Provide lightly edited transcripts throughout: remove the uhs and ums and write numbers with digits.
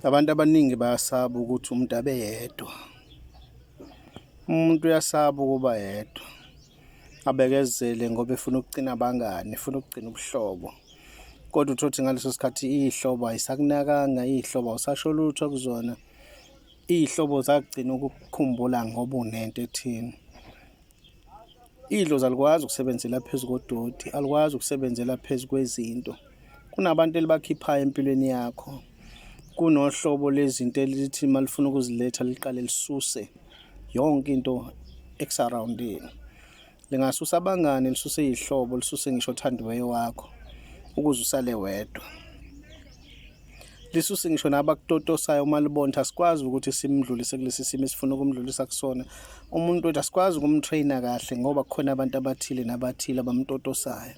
Abantu abaningi bayasaba ukuthi umuntu abe yedwa. Umuntu uyasaba ukuba yedwa, abekezele ngoba efuna ukugcina abangani, efuna ukugcina ubuhlobo. Kodwa uthothi ngaleso sikhathi iy'hlobo ayisakunakanga, iy'hlobo awusasho lutho kuzona. Iy'hlobo zakugcina ukukukhumbula ngoba unento ethini. Idlozi alikwazi ukusebenzela phezu kodoti, alikwazi ukusebenzela phezu kwezinto. Kunabantu elibakhiphayo empilweni yakho. Kunohlobo lezinto elithi uma lifuna ukuziletha liqale lisuse yonke into ekusarroundini. Lingasusa abangani, lisuse iy'hlobo, lisuse ngisho othandiweyo wakho ukuze usale wedwa. Lisuse ngisho nabakutotosayo uma libona ukuthi asikwazi ukuthi simdlulise kulesi simo esifuna ukumdlulisa kusona. Umuntu wethu asikwazi ukumtrayina kahle ngoba kukhona abantu abathile nabathile abamtotosayo.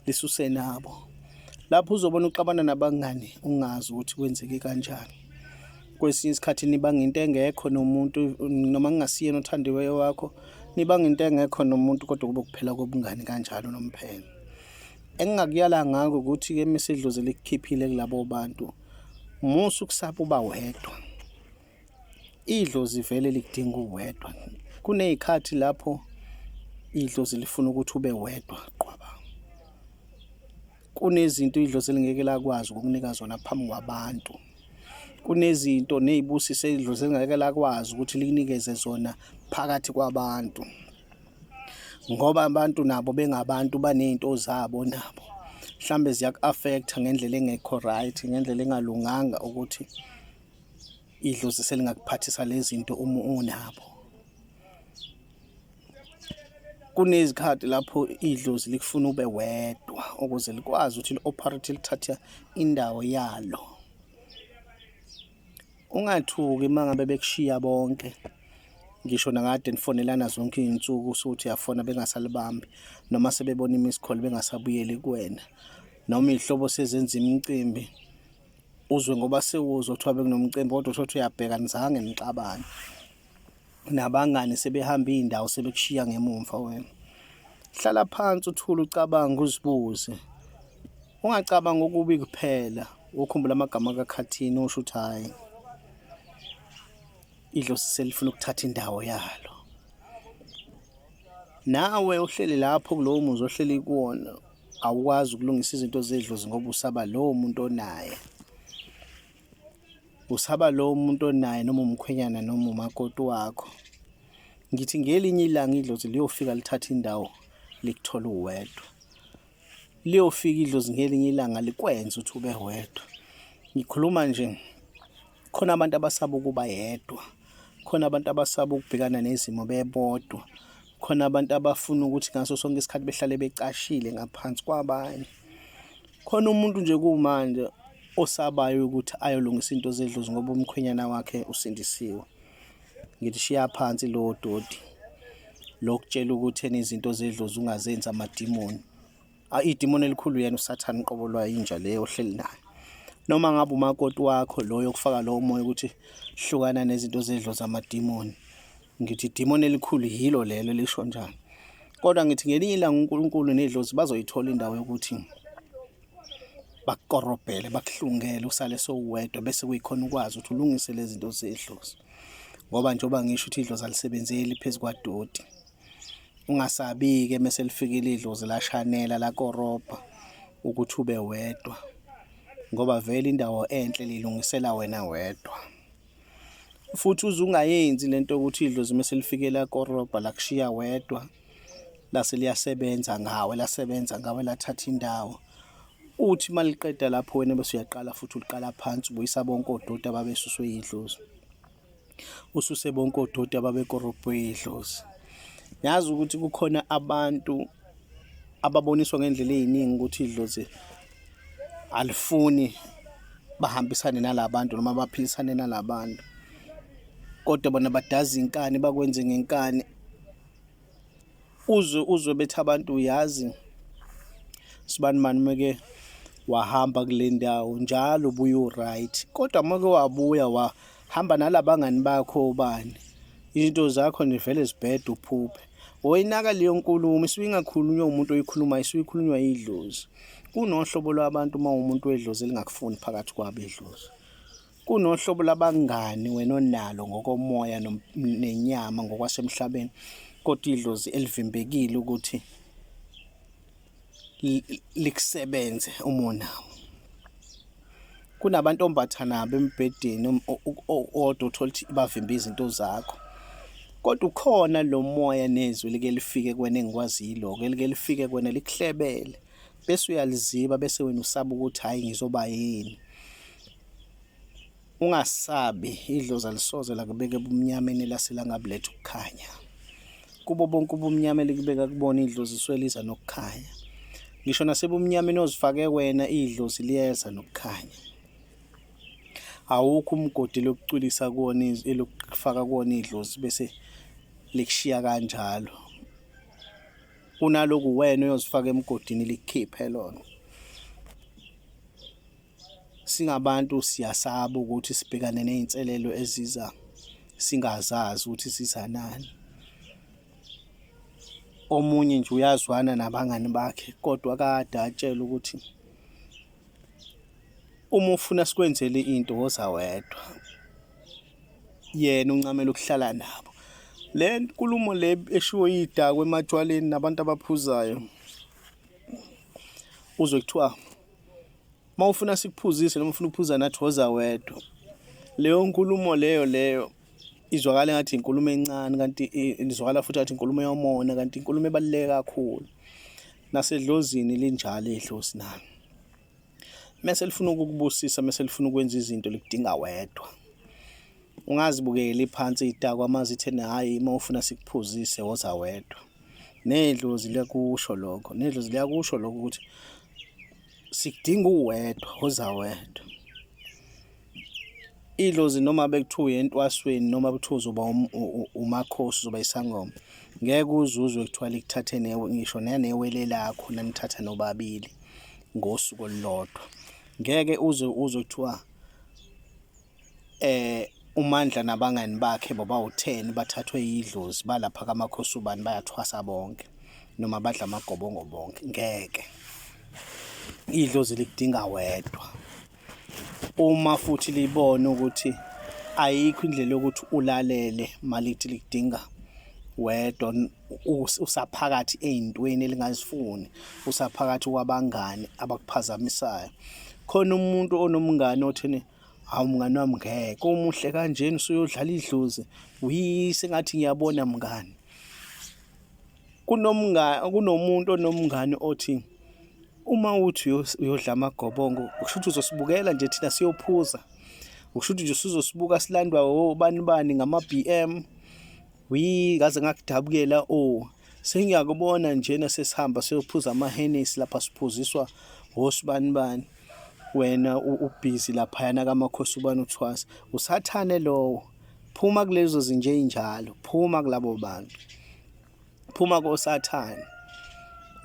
Lisuse nabo. Lapho uzobona uxabana nabangani ungazi ukuthi kwenzeke kanjani. Kwesinye isikhathi nibanga into engekho nomuntu noma kungasiyena othandiweyo wakho, nibanga into engekho nomuntu kodwa kube kuphela kobungani kanjalo nomphela. Engingakuyala ngakho ukuthi-ke mesedlozi likukhiphile kulabo bantu, musa ukusaba uba wedwa. Idlozi vele likudinga uwedwa. Kuney'khathi lapho idlozi lifuna ukuthi ube wedwa qwaba. Kunezinto idlozi elingeke lakwazi ukukunika zona phambi kwabantu. Kunezinto ney'busiso idlozi elingeke lakwazi ukuthi linikeze zona phakathi kwabantu. Ngoba abantu nabo bengabantu baney'nto zabo nabo. Mhlambe ziyaku-affecta ngendlela engekho right, ngendlela engalunganga ukuthi idlozi selingakuphathisa lezi zinto uma unabo. Kunezikhathi lapho idlozi likufuna ube wedwa ukuze likwazi ukuthi li-operate lithathe indawo yalo. Ungathuki uma ngabe bekushiya bonke. Ngisho nakade nifonelana zonke iy'nsuku usuthi uyafona bengasalibambi noma sebebona i-miss call bengasabuyeli kuwena. Noma iy'hlobo sezenza imicimbi uzwe ngoba sewuzwa kuthiwa bekunomcimbi kodwa uthothi uyabheka nizange nixabane. Nabangani sebehamba iy'ndawo sebekushiya ngemumva wena. Hlala phansi uthule ucabange uzibuze. Ungacabanga ukubi kuphela, ukhumbula amagama kaKhathini usho ukuthi hhayi. Idlozi selifuna ukuthatha indawo yalo. Nawe uhleli lapho kulowo muzi ohleli kuwona awukwazi ukulungisa izinto zedlozi ngoba usaba lowo muntu onaye. Usaba lowo muntu onaye noma umkhwenyana noma umakoti wakho. Ngithi ngelinye ilanga idlozi liyofika lithatha indawo likuthola uwedwa. Liyofika idlozi ngelinye ilanga likwenza ukuthi ube wedwa. Ngikhuluma nje khona abantu abasaba ukuba yedwa. Khona abantu abasaba ukubhekana nezimo bebodwa. Khona abantu abafuna ukuthi ngaso sonke isikhathi behlale becashile ngaphansi kwabanye. Khona umuntu nje kumanje osabayo ukuthi ayolungisa into zedlozi ngoba umkhwenyana wakhe usindisiwe. Ngithi shiya phansi lo dodi lokutshela ukuthi enezinto zedlozi ungazenza amadimoni. Idimoni elikhulu yena usathane qobo lwayo inja leyo ohleli nayo. Noma ngabe umakoti wakho loyo kufaka lowo moya ukuthi hlukana nezinto zedlozi amadimoni. Ngithi idimoni elikhulu yilo lelo lisho njalo. Kodwa ngithi ngelinye ilanga uNkulunkulu nedlozi bazoyithola indawo yokuthi bakukorobhele, bakuhlungele usale sowedwa bese kuyikhona ukwazi ukuthi ulungise lezi zinto zedlozi. Ngoba njengoba ngisho ukuthi idlozi alisebenzeli phezu kwadoti. Ungasabi-ke mase lifikile idlozi lashanela lakorobha ukuthi ube wedwa. Ngoba vele indawo enhle lilungisela wena wedwa. Futhi uze ungayenzi lento ukuthi idlozi mase lifike lakorobha lakushiya wedwa. Lase liyasebenza ngawe, lasebenza ngawe lathatha indawo. Uthi maliqeda lapho wena bese uyaqala futhi uliqala phansi ubuyisa bonke odoti ababesuswe idlozi. Ususe bonke odoti ababekorobhwe idlozi. Yazi ukuthi kukhona abantu ababoniswa ngendlela eziningi ukuthi idlozi alifuni bahambisane nalabantu noma baphilisane nalabantu. Kodwa bona badaza inkani bakwenze ngenkani. Uzwe bethi abantu uyazi sibani mani meke wahamba kule ndawo njalo ubuye uright. Kodwa make wabuya wahamba nalabangani bakho obani. Izinto zakho nivele zibhede uphuphe. Oyinaka leyo nkulumo isuyingakhulunywa umuntu oyikhulumayo isuyikhulunywa idlozi. Kunohlobo lwabantu uma umuntu wedlozi elingakufuni phakathi kwabo idlozi. kunohlobo labangani wena onalo ngokomoya nenyama ngokwasemhlabeni, kodwa idlozi elivimbekile ukuthi likusebenze uma unawo. Kunabantombatha nabo embhedeni odwa uthola ukuthi bavimba izinto zakho, kodwa ukhona lo moya nezwi like lifike kuwena engikwaziyo lokho, elike lifike kuwena likuhlebele bese uyaliziba, bese wena usaba ukuthi hhayi ngizoba yini. Ungasabi, idlozi alisoze lakubeka ebumnyameni lase langabuletha ukukhanya. Kubo bonke ubumnyama elikubeka kubona, idlozi lisuke liza nokukhanya. Ngisho nasebumnyameni ozifake wena, idlozi liyeza nokukhanya. Awukho umgodi lokucwilisa kuwona, elokufaka kuwona idlozi bese likushiya kanjalo. Kunaloku wena uyozifaka emgodini likukhiphe lona. Singabantu siyasaba ukuthi sibhekane ney'nselelo eziza singazazi ukuthi sizanani. Omunye nje uyazwana nabangani bakhe, kodwa kade atshela ukuthi uma ufuna sikwenzele into woza wedwa, yena uncamela ukuhlala nabo. Le nkulumo le eshiwo yidakwe ematshwaleni nabantu abaphuzayo, uzwe kuthiwa uma ufuna sikuphuzise noma ufuna ukuphuza nathi woza wedwa. Leyo nkulumo leyo izwakala ngathi inkulumo encane, kanti izwakala futhi ngathi inkulumo yomona, kanti inkulumo ebaluleke kakhulu. Nasedlozini linjalo idlozi nalo. Mese lifuna ukukubusisa, mese lifuna ukwenza izinto likudinga wedwa. Ungazibukeli phansi idakwa amazithi hayi uma ufuna sikuphuzise woza wedwa. Nedlozi liyakusho lokho, nedlozi liyakusho lokho ukuthi sikudinga uwedwa, woza wedwa. Idlozi noma bekuthiwa uye entwasweni noma bekuthiwa uzoba umakhosi, uzoba isangoma, ngeke uzuzwe kuthiwa likuthathe ngisho nanewele lakho nanithatha nobabili ngosuku olulodwa. Ngeke uzwe kuthiwa uMandla nabangani bakhe boba-10 bathathwe yidlozi balapha kamakhosi ubani bayathwasa bonke noma badla amagobongo bonke. Ngeke. Idlozi likudinga wedwa. Uma futhi libone ukuthi ayikho indlela yokuthi ulalele malithi likudinga wedwa, usaphakathi ey'ntweni elingazifuni, usaphakathi kwabangani abakuphazamisayo, khona umuntu onomngane othini, hawu mngani wami ngeke umuhle kanjeni usuyodlala idlozi, sengathi ngiyabona mngani. Kunomuntu onomngane othi uma uthi uyodla amagobongo, ukusho ukuthi uzosibukela nje thina siyophuza, ukusho ukuthi nje usuzosibuka silandwa obani ngama-BM, ngaze ngakudabukela, sengiyakubona njena sesihamba siyophuza amahenesi lapha siphuziswa osibani. Wena ubhizi laphayana kamakhosi ubani uthwasa, usathane lowo. Phuma kulezo zinje ey'njalo, phuma kulabo bantu, phuma kosathane,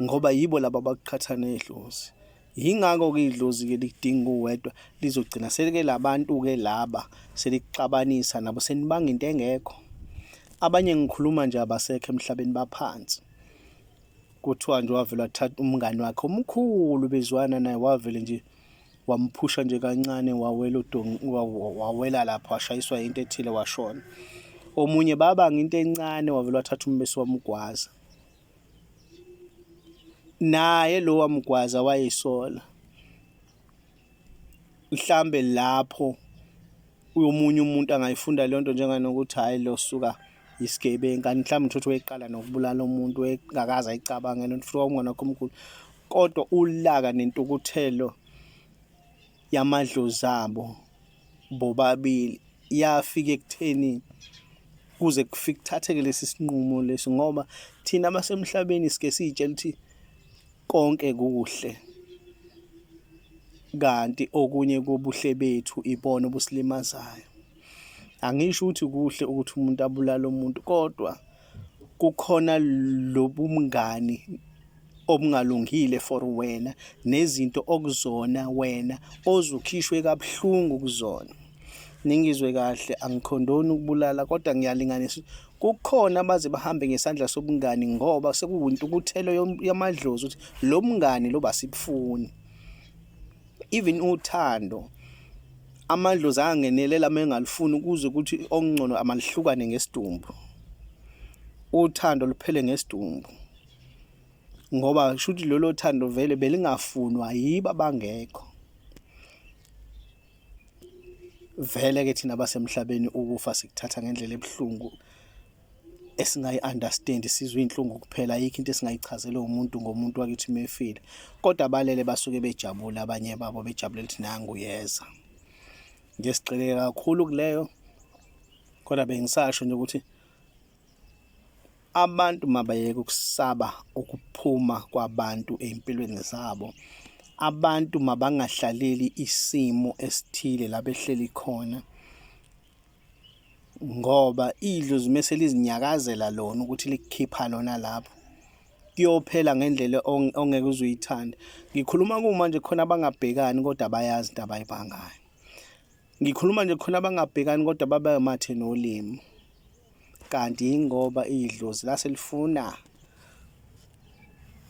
ngoba yibo laba abakuqhathana idlozi. Yingakho-ke idlozi-ke likudinga uwedwa, lizogcina selike labantu-ke laba selikuxabanisa nabo senibanga into engekho. Abanye ngikhuluma nje abasekho emhlabeni baphansi. Kuthiwa nje wavele wathatha umngani wakhe omkhulu bezwana naye, wavele nje wamphusha nje kancane, wawela lapho washayiswa into ethile washona. Omunye babanga into encane, wavele wathatha umbese wamgwaza. Naye lo wamgwaza wayisola. Mhlambe lapho uyomunye umuntu angayifunda leyo nto njenganokuthi hhayi lo suka isigebengu, kanti mhlawumbe uthothi weqala nokubulala umuntu engakaze ayicabange lento futhi umngane wakho omkhulu, kodwa ulaka nentukuthelo yamadlozi abo bobabili yafika ekutheni kuze kufike kuthatheke lesi sinqumo lesi, ngoba thina abasemhlabeni sike siy'tshela ukuthi konke kuhle, kanti okunye kobuhle bethu ibona obusilimazayo. Angisho ukuthi kuhle ukuthi umuntu abulale umuntu, kodwa kukhona lobumngani obungalungile for wena nezinto okuzona wena ozukhishwe kabuhlungu kuzona. Ningizwe kahle, angikhondoni ukubulala, kodwa ngiyalinganisa kukhona abaze bahambe ngesandla sobungani ngoba sekuyintukuthelo yamadlozi ukuthi lo mngani lo basibufuni. Even uthando Amadlozi angenelela mengalifuna ukuze ukuthi okungcono amalihlukane ngesidumbu, uthando luphele ngesidumbu, ngoba shuthi lolo thando vele belingafunwa yibo abangekho. Vele-ke thina basemhlabeni ukufa sikuthatha ngendlela ebuhlungu esingayi-understand, sizwe iy'nhlungu kuphela, ayikho into esingayichazelwa umuntu ngomuntu wakithi mefile, kodwa balele basuke bejabule, abanye babo bejabulela ukuthi nangu yeza. Ngesigxile kakhulu kuleyo, kodwa bengisasho nje ukuthi abantu mabayeke ukusaba ukuphuma kwabantu ey'mpilweni zabo. Abantu mabangahlaleli isimo esithile la behleli khona, ngoba idlozi mese lizinyakazela lona ukuthi likukhipha lona lapho, kuyophela ngendlela ongeke uze uyithande. Ngikhuluma kumanje khona abangabhekani kodwa bayazi into abayibangayo. Ngikhuluma nje khona abangabhekani kodwa babe mathe nolimi, kanti yingoba idlozi laselifuna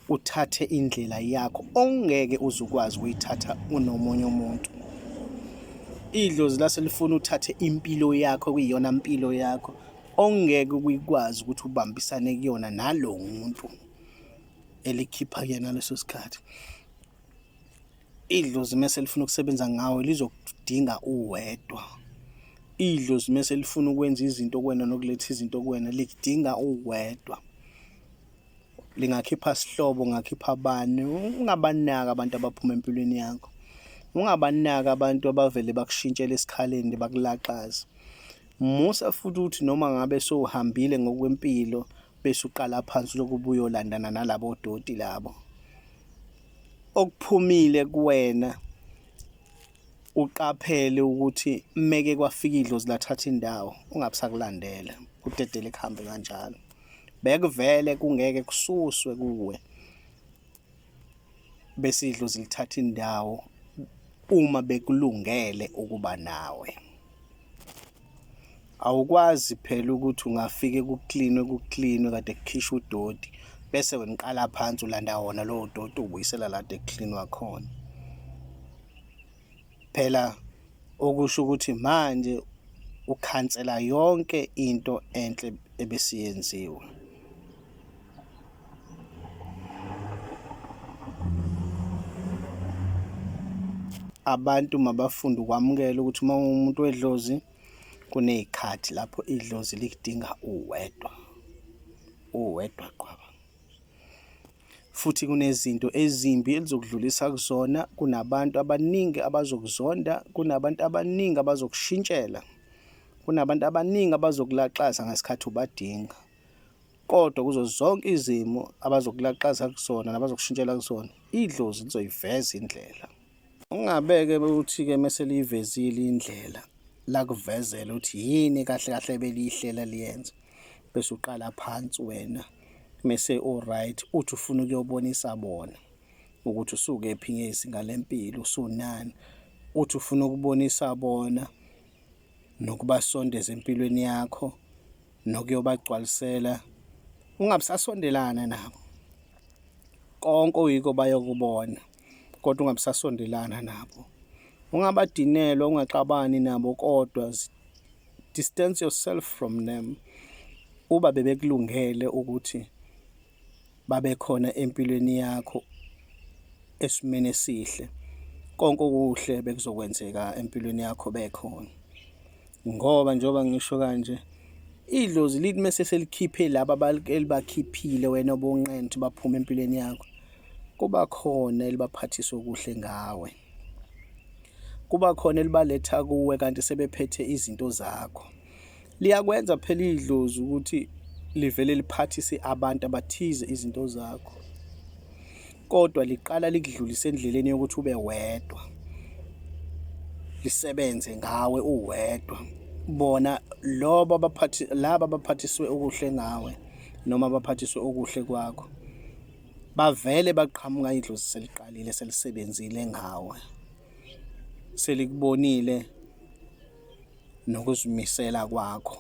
uthathe indlela yakho ongeke uzukwazi ukuyithatha unomunye umuntu. Idlozi laselifuna uthathe impilo yakho kuyiyona mpilo yakho ongeke ukuyikwazi ukuthi ubambisane kuyona nalo muntu elikhipha kuyena leso sikhathi. Idlozi mase lifuna ukusebenza ngawe lizokudinga uwedwa. Idlozi mase lifuna ukwenza izinto kuwena nokuletha izinto kuwena likudinga uwedwa. Lingakhipha sihlobo, ungakhipha abani, ungabanaka abantu abaphuma empilweni yakho. Ungabanaka abantu abavele bakushintshela esikhaleni bakulaxaza. Musa futhi ukuthi noma ngabe sowuhambile ngokwempilo bese uqala phansi lokubuya uyolandana nalabo doti labo. Okuphumile kuwena uqaphele ukuthi meke kwafika idlozi lathatha indawo, ungabisakulandela kudedele kuhambe kanjalo. Bekuvele kungeke kususwe kuwe bese idlozi lithatha indawo uma bekulungele ukuba nawe. Awukwazi phela ukuthi ungafike kuklinwe kade kukhishwa udoti bese wena uqala phansi ulanda wona lowo doti ubuyisela la kade kuklinwa khona. Phela okusho ukuthi manje ukhansela yonke into enhle ebesiyenziwe. Abantu mabafunda ukwamukela ukuthi uma umuntu wedlozi kuney'khathi lapho idlozi likudinga uwedwa qwaba. Futhi kunezinto ezimbi elizokudlulisa kuzona, kunabantu abaningi abazokuzonda, kunabantu abaningi abazokushintshela, kunabantu abaningi abazokulaxaza ngesikhathi ubadinga. Kodwa kuzo zonke izimo abazokulaxaza kuzona nabazokushintshela kuzona, idlozi lizoyiveza indlela. Ungabeke ukuthi-ke mase liyivezile indlela lakuvezela ukuthi yini kahle kahle belihlela liyenza, bese uqala phansi wena mese alright uthi ufuna ukuyobonisa bona ukuthi usukephi ngezinga lempilo, usunani, uthi ufuna ukubonisa bona nokubasondeza empilweni yakho nokuyobagcwalisela, ungabisasondelana nabo. Konke oyiko bayokubona kodwa ungabisasondelana nabo. Ungabadinelwa, ungaxabani nabo, kodwa distance yourself from them. Uba bebekulungele ukuthi babe khona empilweni yakho esimene esihle, konke okuhle bekuzokwenzeka empilweni yakho bekhona. Ngoba njengoba ngisho kanje, idlozi lithi mase selikhiphe laba elibakhiphile wena obonqene baphume empilweni yakho, kuba khona elibaphathisa okuhle ngawe, kuba khona elibaletha kuwe kanti sebephethe izinto zakho. Liyakwenza phela idlozi ukuthi livele liphathise abantu abathize izinto zakho, kodwa liqala likudlulise endleleni yokuthi ube wedwa, lisebenze ngawe uwedwa. Bona laba abaphathiswe okuhle ngawe noma abaphathiswe okuhle kwakho bavele baqhamuka idlozi seliqalile selisebenzile ngawe, selikubonile nokuzimisela kwakho.